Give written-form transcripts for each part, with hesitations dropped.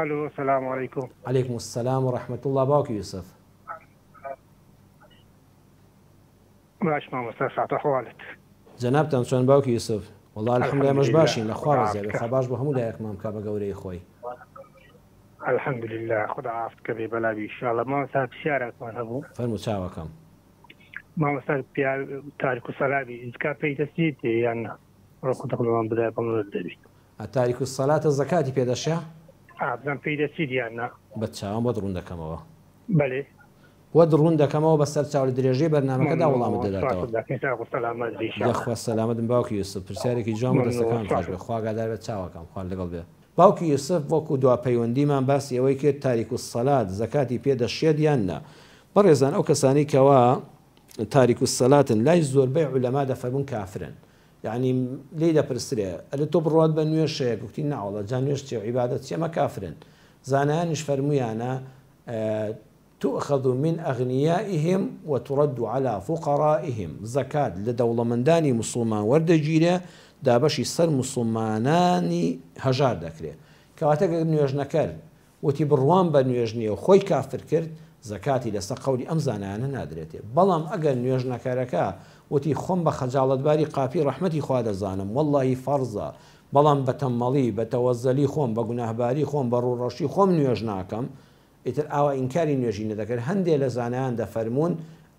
الو السلام عليكم. عليكم السلام ورحمة الله. باوك يوسف باش ما مستسعد أحوالك؟ جنابتان شلون باوك يوسف؟ والله الحمد لله الحمد مش لله باشين خدا لخوا بزيادة عافيتك. خباش بهمو دايك مام كابا قوري خوي. الحمد لله خدا عافيتك ببلا إن شاء الله. ما مسافر شارع كمان أبو فرمو تشاوكم. ما مسافر بيا تاريخ الصلاة إذا كان في تسجيل يعني ركض تقول من بداية قانون الدبي. تارك الصلاة الزكاة في هذا الشهر؟ أبدا في تسجيل يعني. بتشاوم بدرون دكموا. بله. ودرون دكموا بس ترجعوا للدرجة برنامج كذا والله صلاة مدلته. لكن سأقول السلام عليكم إن شاء الله. يخوى السلامة باوك يوسف برسالك جام دستكان صلاة. خاش بخوا قادر بتشاوكم خال لقلبه. باوك يوسف وكو دوا بيوندي من بس يويك تارك الصلاة زكاة في هذا الشهر يانا. برزان أو كساني كوا تارك الصلاة لا يزور بيع علماء دفعون كافرا. يعني ليدا برسرية اللي تبرد بنيوش كوكتين نعوض جانيوش عبادة ما كافرا. زانانش فرميانا تؤخذ من أغنيائهم وترد على فقرائهم. زكاة لدولة منداني مسلمان ورد جيرة دابشي سر مسلماناني هجار دكري كواتك نيوش نكر وتبروان بنيوجني وخوي كافر كرد زكاتي لسا قولي أمزانانا نادريتي بلام أقل نيوش نكركا وتي خم بخجالة باري قافي رحمتي خواد زانم والله فرضا بلام بتمالي بتوزلي خم بقناه باري خم برو رشي خم نيوش ناكم ئیتر ئاوا ئینکاری نوێژی نەدەکرد هەندێک لە زانایان دەفەرمونون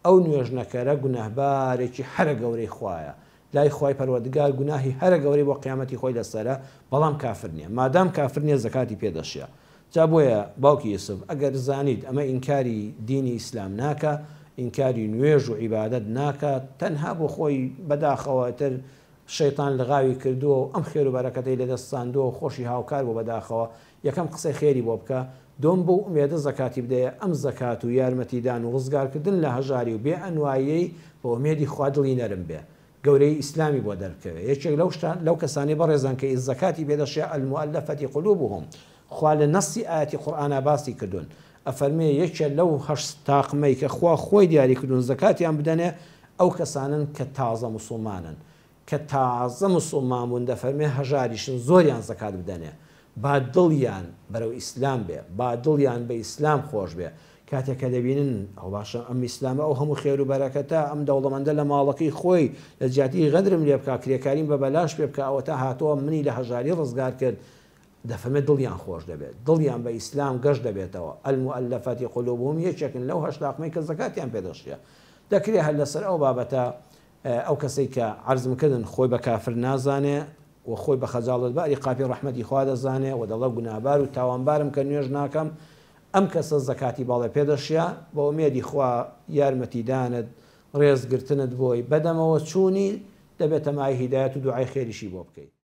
ئەو نوێژنەکەرە گوناهبارێکی هەرە گەورەی خوایە لای خوای پەروەردگار گوناهی هەرە گەورەی بۆ قیامەتی خۆی لەسەرە بەڵام کافر نییە مادام کافر نییە زەکاتی پێدەشیە جا بۆیە باوکی یوسف ئەگەر زانیت ئەمە ئینکاری دینی ئیسلام ناکە ئینکاری نوێژ و عیبادەت ناکە تەنها بۆ خۆی بەداخەوەتر شەیطان لەغاوی کردووە و ئەم خێر و بەرەکەتەی لەدەستاندووە و خۆشی هاوکار بۆ بەداخەوە یەکەم قسەی خێری بۆ بکە دۆم بۆ ئومێدە زەکاتی بدەیە ئەم زەکات و یارمەتیدان و ڕزگارکردن لە هەژاری و بێ ئەنوایەی بۆ ئومێدی خوا دڵی نەرم بێ گەورەی ئیسلامی بۆ دەرکەوێت یەکێک لەو کەسانی بەڕێزان کە زەکاتی بێدەشێ المؤلفەتی قلوبهم خوا لە نەسی ئاەتی قورئانە باسی کردوون ئەفەرمێ یەکێ لەو هەشت تاقمەی کە خوا خۆی دیاری کردوون زەکاتیان بدەنێ ئەو کەسانن کە تازە موسڵمانن کە تازە موسڵمان بوون دەفەرمێ هەژاریشن زۆریان زەکات بدەنێ با دڵیان بەرەو ئیسلام بێ با دڵیان بە ئیسلام خۆش بێ کاتێککە دەبینن ئەو باشە ئەم ئیسلامە ئەو هەموو خێر و بەرەکەتە ئەم دەوڵەمەندە لە ماڵەکەی خۆی لە جیاتی غەدرم لێ بکە کرێکاریم بە بەلاش پێ بکە ئەوە تا هاتووە منی لە هەژاری ڕزگار کرد دەفەرمێت دڵیان خۆش دەبێت دڵیان بە ئیسلام گەشت دەبێتەوە المؤلفەتی قلوبهم یەکێکن لەو هەشت تاقمەی کە زەکاتیان پێدەشیە دەکرێت هەر لەسەر ئەو بابەتە ئەو کەسەی کە عەرزمکردن خۆی بە کافر نازانێ و خۆی بە خەجاڵت باری قاپی ڕەحمەتی خوا دەزانێ و دەڵێ گوناهبار و تاوانبارم کە نوێژ ناکەم ئەم کەسە زەکاتی باڵێ پێدەشیە بە ئومێدی خوا یارمەتیدانت ڕێزگرتنت بۆی بەدەمەوە چوونی دەبێتە مای هیدایەت و دوعای خێریشی بۆ بکەیت.